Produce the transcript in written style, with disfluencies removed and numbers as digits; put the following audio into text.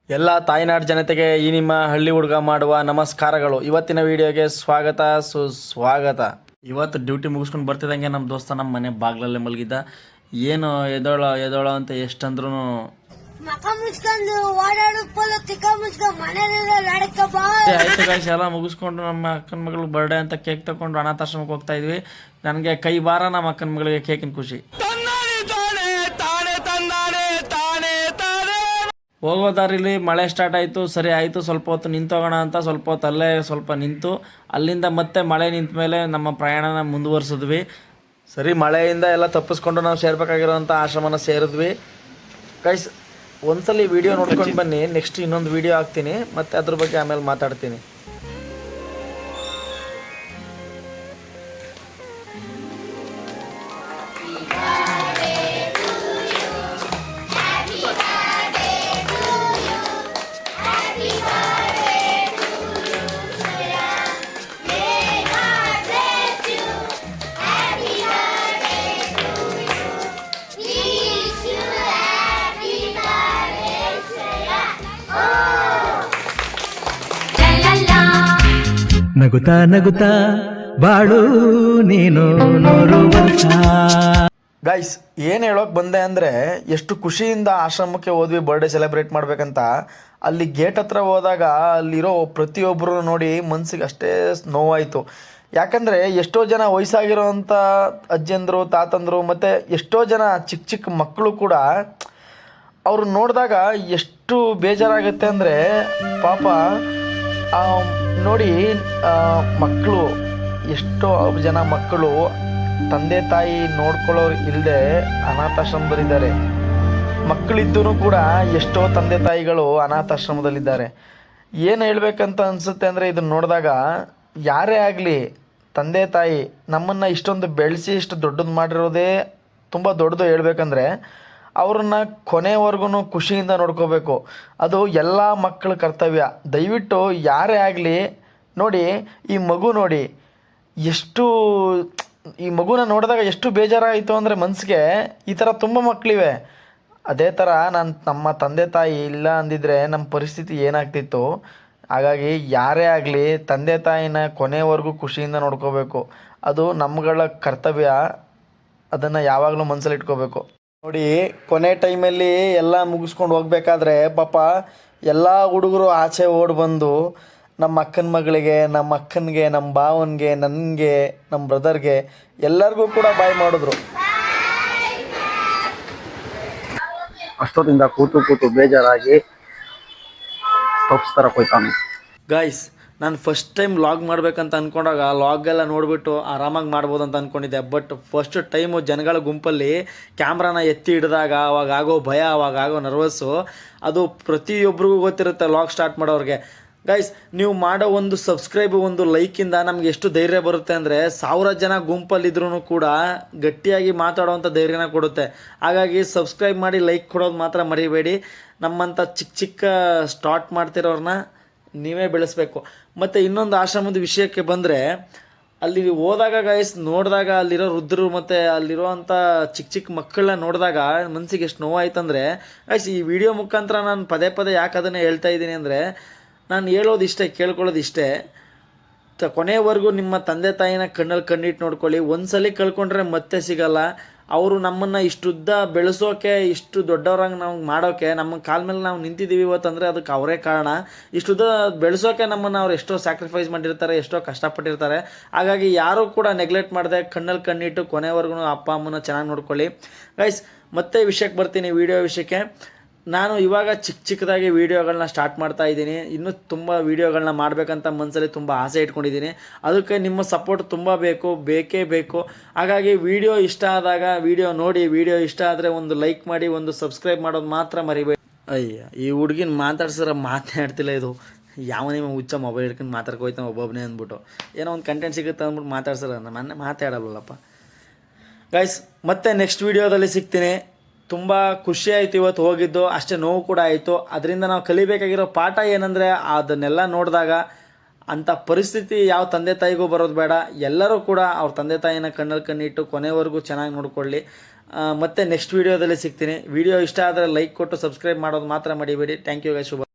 ಎಲ್ಲ ತಾಯ್ನಾಡು ಜನತೆಗೆ ಈ ನಿಮ್ಮ ಹಳ್ಳಿ ಹುಡುಗ ಮಾಡುವ ನಮಸ್ಕಾರಗಳು. ಇವತ್ತಿನ ವಿಡಿಯೋಗೆ ಸ್ವಾಗತ ಸುಸ್ವಾಗತ. ಇವತ್ತು ಡ್ಯೂಟಿ ಮುಗಿಸ್ಕೊಂಡು ಬರ್ತಿದ್ದಂಗೆ ನಮ್ಮ ದೋಸ್ತ ನಮ್ಮ ಮನೆ ಬಾಗ್ಲಲ್ಲೇ ಮಲಗಿದ್ದ. ಏನು ಎದೋಳ ಅಂತ ಎಷ್ಟಂದ್ರೂ ಆಯ್ತು ಗಾಯ್ಸ್, ಎಲ್ಲ ಮುಗಿಸ್ಕೊಂಡು ನಮ್ಮ ಅಕ್ಕನ ಮಗಳು ಬರ್ಡೇ ಅಂತ ಕೇಕ್ ತಗೊಂಡು ಅನಾಥಾಶ್ರಮಕ್ಕೆ ಹೋಗ್ತಾ ಇದ್ವಿ. ನನಗೆ ಕೈ ಬಾರ ನಮ್ಮ ಅಕ್ಕನ ಮಗಳಿಗೆ ಕೇಕಿನ ಖುಷಿ. ಹೋಗೋ ದಾರಿಲಿ ಮಳೆ ಸ್ಟಾರ್ಟ್ ಆಯಿತು. ಸರಿ ಆಯಿತು, ಸ್ವಲ್ಪ ಹೊತ್ತು ನಿಂತೋಗೋಣ ಅಂತ ಸ್ವಲ್ಪ ಹೊತ್ತು ಅಲ್ಲೇ ಸ್ವಲ್ಪ ನಿಂತು ಅಲ್ಲಿಂದ ಮತ್ತೆ ಮಳೆ ನಿಂತ ಮೇಲೆ ನಮ್ಮ ಪ್ರಯಾಣನ ಮುಂದುವರಿಸಿದ್ವಿ. ಸರಿ, ಮಳೆಯಿಂದ ಎಲ್ಲ ತಪ್ಪಿಸ್ಕೊಂಡು ನಾವು ಸೇರ್ಬೇಕಾಗಿರೋಂಥ ಆಶ್ರಮನ ಸೇರಿದ್ವಿ. ಗೈಸ್, ಒಂದ್ಸಲಿ ವಿಡಿಯೋ ನೋಡ್ಕೊಂಡು ಬನ್ನಿ, ನೆಕ್ಸ್ಟ್ ಇನ್ನೊಂದು ವಿಡಿಯೋ ಹಾಕ್ತೀನಿ, ಮತ್ತು ಅದ್ರ ಬಗ್ಗೆ ಆಮೇಲೆ ಮಾತಾಡ್ತೀನಿ. ನಗುತ್ತಾ ನಗುತ್ತಾ ಬಾಳು ನೀನು 100 ವರ್ಷ. ಗೈಸ್, ಏನು ಹೇಳೋಕೆ ಬಂದೆ ಅಂದರೆ, ಎಷ್ಟು ಖುಷಿಯಿಂದ ಆಶ್ರಮಕ್ಕೆ ಹೋದ್ವಿ ಬರ್ಡೇ ಸೆಲೆಬ್ರೇಟ್ ಮಾಡಬೇಕಂತ. ಅಲ್ಲಿ ಗೇಟ್ ಹತ್ರ ಹೋದಾಗ ಅಲ್ಲಿರೋ ಪ್ರತಿಯೊಬ್ಬರು ನೋಡಿ ಮನಸ್ಸಿಗೆ ಅಷ್ಟೇ ನೋವಾಯಿತು. ಯಾಕಂದರೆ ಎಷ್ಟೋ ಜನ ವಯಸ್ಸಾಗಿರೋವಂಥ ಅಜ್ಜಂದರು, ತಾತಂದರು, ಮತ್ತು ಎಷ್ಟೋ ಜನ ಚಿಕ್ಕ ಚಿಕ್ಕ ಮಕ್ಕಳು ಕೂಡ ಅವ್ರು ನೋಡಿದಾಗ ಎಷ್ಟು ಬೇಜಾರಾಗುತ್ತೆ ಅಂದರೆ, ಪಾಪ ನೋಡಿ, ಮಕ್ಕಳು ಎಷ್ಟೋ ಜನ ಮಕ್ಕಳು ತಂದೆ ತಾಯಿ ನೋಡ್ಕೊಳ್ಳೋರು ಇಲ್ಲದೆ ಅನಾಥಾಶ್ರಮದಲ್ಲಿದ್ದಾರೆ. ಮಕ್ಕಳಿದ್ದೂ ಕೂಡ ಎಷ್ಟೋ ತಂದೆ ತಾಯಿಗಳು ಅನಾಥಾಶ್ರಮದಲ್ಲಿದ್ದಾರೆ. ಏನು ಹೇಳ್ಬೇಕಂತ ಅನಿಸುತ್ತೆ ಅಂದರೆ, ಇದನ್ನು ನೋಡಿದಾಗ ಯಾರೇ ಆಗಲಿ ತಂದೆ ತಾಯಿ ನಮ್ಮನ್ನು ಇಷ್ಟೊಂದು ಬೆಳೆಸಿ ಇಷ್ಟು ದೊಡ್ಡದು ಮಾಡಿರೋದೇ ತುಂಬ ದೊಡ್ಡದು. ಹೇಳ್ಬೇಕಂದ್ರೆ ಅವ್ರನ್ನ ಕೊನೆವರೆಗೂ ಖುಷಿಯಿಂದ ನೋಡ್ಕೋಬೇಕು. ಅದು ಎಲ್ಲ ಮಕ್ಕಳ ಕರ್ತವ್ಯ. ದಯವಿಟ್ಟು ಯಾರೇ ಆಗಲಿ ನೋಡಿ, ಈ ಮಗು ನೋಡಿ ಎಷ್ಟು, ಈ ಮಗುನ ನೋಡಿದಾಗ ಎಷ್ಟು ಬೇಜಾರಾಯಿತು ಅಂದರೆ ಮನಸ್ಸಿಗೆ. ಈ ಥರ ತುಂಬ ಮಕ್ಕಳಿವೆ. ಅದೇ ಥರ ನಮ್ಮ ತಂದೆ ತಾಯಿ ಇಲ್ಲ ಅಂದಿದ್ರೆ ನಮ್ಮ ಪರಿಸ್ಥಿತಿ ಏನಾಗ್ತಿತ್ತು. ಹಾಗಾಗಿ ಯಾರೇ ಆಗಲಿ ತಂದೆ ತಾಯಿನ ಕೊನೆವರೆಗೂ ಖುಷಿಯಿಂದ ನೋಡ್ಕೋಬೇಕು. ಅದು ನಮ್ಮಗಳ ಕರ್ತವ್ಯ. ಅದನ್ನು ಯಾವಾಗಲೂ ಮನಸ್ಸಲ್ಲಿ ಇಟ್ಕೋಬೇಕು. ನೋಡಿ, ಕೊನೆ ಟೈಮಲ್ಲಿ ಎಲ್ಲ ಮುಗಿಸ್ಕೊಂಡು ಹೋಗ್ಬೇಕಾದ್ರೆ ಪಾಪ ಎಲ್ಲ ಹುಡುಗರು ಆಚೆ ಓಡಿ ಬಂದು ನಮ್ಮ ಅಕ್ಕನ ಮಗಳಿಗೆ, ನಮ್ಮ ಅಕ್ಕನಿಗೆ, ನಮ್ಮ ಭಾವನಿಗೆ, ನನಗೆ, ನಮ್ಮ ಬ್ರದರ್ಗೆ ಎಲ್ಲರಿಗೂ ಕೂಡ ಬಾಯ್ ಮಾಡಿದ್ರು. ಅಷ್ಟೊತ್ತಿಂದ ಕೂತು ಬೇಜಾರಾಗಿ ತಪ್ಪಿಸ್ತಾರ ಹೋಯ್ತಾನೆ. ಗಾಯ್ಸ್, ನಾನು ಫಸ್ಟ್ ಟೈಮ್ ಲಾಗ್ ಮಾಡಬೇಕಂತ ಅಂದ್ಕೊಂಡಾಗ ಲಾಗೆಲ್ಲ ನೋಡಿಬಿಟ್ಟು ಆರಾಮಾಗಿ ಮಾಡ್ಬೋದು ಅಂತ ಅಂದ್ಕೊಂಡಿದ್ದೆ. ಬಟ್ ಫಸ್ಟ್ ಟೈಮು ಜನಗಳ ಗುಂಪಲ್ಲಿ ಕ್ಯಾಮ್ರಾನ ಎತ್ತಿ ಹಿಡಿದಾಗ ಅವಾಗ ಆಗೋ ಭಯ, ಅವಾಗ ಆಗೋ ನರ್ವಸ್ಸು, ಅದು ಪ್ರತಿಯೊಬ್ಬರಿಗೂ ಗೊತ್ತಿರುತ್ತೆ ಲಾಗ್ ಸ್ಟಾರ್ಟ್ ಮಾಡೋರಿಗೆ. ಗೈಸ್, ನೀವು ಮಾಡೋ ಒಂದು ಸಬ್ಸ್ಕ್ರೈಬ್, ಒಂದು ಲೈಕಿಂದ ನಮ್ಗೆ ಎಷ್ಟು ಧೈರ್ಯ ಬರುತ್ತೆ ಅಂದರೆ, 1000 ಜನ ಗುಂಪಲ್ಲಿದ್ರೂ ಕೂಡ ಗಟ್ಟಿಯಾಗಿ ಮಾತಾಡೋವಂಥ ಧೈರ್ಯನ ಕೊಡುತ್ತೆ. ಹಾಗಾಗಿ ಸಬ್ಸ್ಕ್ರೈಬ್ ಮಾಡಿ, ಲೈಕ್ ಕೊಡೋದು ಮಾತ್ರ ಮರಿಬೇಡಿ. ನಮ್ಮಂಥ ಚಿಕ್ಕ ಸ್ಟಾರ್ಟ್ ಮಾಡ್ತಿರೋರನ್ನ ನೀವೇ ಬೆಳೆಸಬೇಕು. ಮತ್ತು ಇನ್ನೊಂದು ಆಶ್ರಮದ ವಿಷಯಕ್ಕೆ ಬಂದರೆ, ಅಲ್ಲಿ ಹೋದಾಗ ಗೈಸ್ ನೋಡಿದಾಗ ಅಲ್ಲಿರೋ ವೃದ್ಧರು ಮತ್ತು ಅಲ್ಲಿರೋವಂಥ ಚಿಕ್ಕ ಮಕ್ಕಳನ್ನ ನೋಡಿದಾಗ ಮನಸ್ಸಿಗೆ ಎಷ್ಟು ನೋವಾಯ್ತಂದರೆ, ಗೈಸ್ ಈ ವಿಡಿಯೋ ಮುಖಾಂತರ ನಾನು ಪದೇ ಯಾಕೆ ಅದನ್ನೇ ಹೇಳ್ತಾ ಇದ್ದೀನಿ ಅಂದರೆ, ನಾನು ಹೇಳೋದಿಷ್ಟೇ, ಕೇಳ್ಕೊಳ್ಳೋದಿಷ್ಟೇ, ಕೊನೆವರೆಗೂ ನಿಮ್ಮ ತಂದೆ ತಾಯಿನ ಕಣ್ಣಲ್ಲಿ ಕಣ್ಣಿಟ್ಟು ನೋಡ್ಕೊಳ್ಳಿ. ಒಂದ್ಸಲಿ ಕಳ್ಕೊಂಡ್ರೆ ಮತ್ತೆ ಸಿಗಲ್ಲ. ಅವರು ನಮ್ಮನ್ನು ಇಷ್ಟುದ್ದ ಬೆಳೆಸೋಕೆ, ಇಷ್ಟು ದೊಡ್ಡವ್ರಂಗೆ ನಾವು ಮಾಡೋಕ್ಕೆ, ನಮ್ಮ ಕಾಲ ಮೇಲೆ ನಾವು ನಿಂತಿದ್ದೀವಿ ಇವತ್ತಂದರೆ ಅದಕ್ಕೆ ಅವರೇ ಕಾರಣ. ಇಷ್ಟುದ್ದ ಬೆಳೆಸೋಕೆ ನಮ್ಮನ್ನು ಅವ್ರು ಎಷ್ಟೋ ಸ್ಯಾಕ್ರಿಫೈಸ್ ಮಾಡಿರ್ತಾರೆ, ಎಷ್ಟೋ ಕಷ್ಟಪಟ್ಟಿರ್ತಾರೆ. ಹಾಗಾಗಿ ಯಾರೂ ಕೂಡ ನೆಗ್ಲೆಕ್ಟ್ ಮಾಡದೆ ಕಣ್ಣಲ್ಲಿ ಕಣ್ಣಿಟ್ಟು ಕೊನೆವರೆಗೂ ಅಪ್ಪ ಅಮ್ಮನ ಚೆನ್ನಾಗಿ ನೋಡ್ಕೊಳ್ಳಿ. ಗೈಸ್, ಮತ್ತೆ ವಿಷಯಕ್ಕೆ ಬರ್ತೀನಿ, ವಿಡಿಯೋ ವಿಷಯಕ್ಕೆ. ನಾನು ಇವಾಗ ಚಿಕ್ಕದಾಗಿ ವೀಡಿಯೋಗಳನ್ನ ಸ್ಟಾರ್ಟ್ ಮಾಡ್ತಾ ಇದ್ದೀನಿ. ಇನ್ನೂ ತುಂಬ ವೀಡಿಯೋಗಳನ್ನ ಮಾಡಬೇಕಂತ ಮನಸ್ಸಲ್ಲಿ ತುಂಬ ಆಸೆ ಇಟ್ಕೊಂಡಿದ್ದೀನಿ. ಅದಕ್ಕೆ ನಿಮ್ಮ ಸಪೋರ್ಟ್ ತುಂಬ ಬೇಕೇ ಬೇಕು. ಹಾಗಾಗಿ ವಿಡಿಯೋ ಇಷ್ಟ ಆದಾಗ ವಿಡಿಯೋ ನೋಡಿ, ವಿಡಿಯೋ ಇಷ್ಟ ಆದರೆ ಒಂದು ಲೈಕ್ ಮಾಡಿ, ಒಂದು ಸಬ್ಸ್ಕ್ರೈಬ್ ಮಾಡೋದು ಮಾತ್ರ ಮರಿಬೇಡಿ. ಅಯ್ಯ, ಈ ಹುಡುಗಿನ ಮಾತಾಡ್ಸಿದ್ರೆ ಮಾತಾಡ್ತಿಲ್ಲ. ಇದು ಯಾವ ನಿಮ್ಮ ಹುಚ್ಚ ಮೊಬೈಲ್ ಹಿಡ್ಕೊಂಡು ಮಾತಾಡ್ಕೋಯ್ತಾನೆ ಒಬ್ಬೊಬ್ಬನೇ ಅಂದ್ಬಿಟ್ಟು, ಏನೋ ಒಂದು ಕಂಟೆಂಟ್ ಸಿಗುತ್ತೆ ಅಂದ್ಬಿಟ್ಟು ಮಾತಾಡ್ಸಿದ್ರೆ ಮೊನ್ನೆ ಮಾತಾಡಲ್ಲಪ್ಪ. ಗೈಸ್, ಮತ್ತೆ ನೆಕ್ಸ್ಟ್ ವೀಡಿಯೋದಲ್ಲಿ ಸಿಗ್ತೀನಿ. ತುಂಬ ಖುಷಿ ಆಯಿತು ಇವತ್ತು ಹೋಗಿದ್ದು, ಅಷ್ಟೇ ನೋವು ಕೂಡ ಆಯಿತು. ಅದರಿಂದ ನಾವು ಕಲಿಬೇಕಾಗಿರೋ ಪಾಠ ಏನಂದರೆ, ಅದನ್ನೆಲ್ಲ ನೋಡಿದಾಗ ಅಂಥ ಪರಿಸ್ಥಿತಿ ಯಾವ ತಂದೆ ತಾಯಿಗೂ ಬರೋದು ಬೇಡ. ಎಲ್ಲರೂ ಕೂಡ ಅವ್ರ ತಂದೆ ತಾಯಿನ ಕಣ್ಣಲ್ಲಿ ಕಣ್ಣಿಟ್ಟು ಕೊನೆವರೆಗೂ ಚೆನ್ನಾಗಿ ನೋಡಿಕೊಳ್ಳಿ. ಮತ್ತೆ ನೆಕ್ಸ್ಟ್ ವೀಡಿಯೋದಲ್ಲಿ ಸಿಗ್ತೀನಿ. ವಿಡಿಯೋ ಇಷ್ಟ ಆದರೆ ಲೈಕ್ ಕೊಟ್ಟು ಸಬ್ಸ್ಕ್ರೈಬ್ ಮಾಡೋದು ಮಾತ್ರ ಮರಿಬೇಡಿ. Thank you guys. ಶುಭ.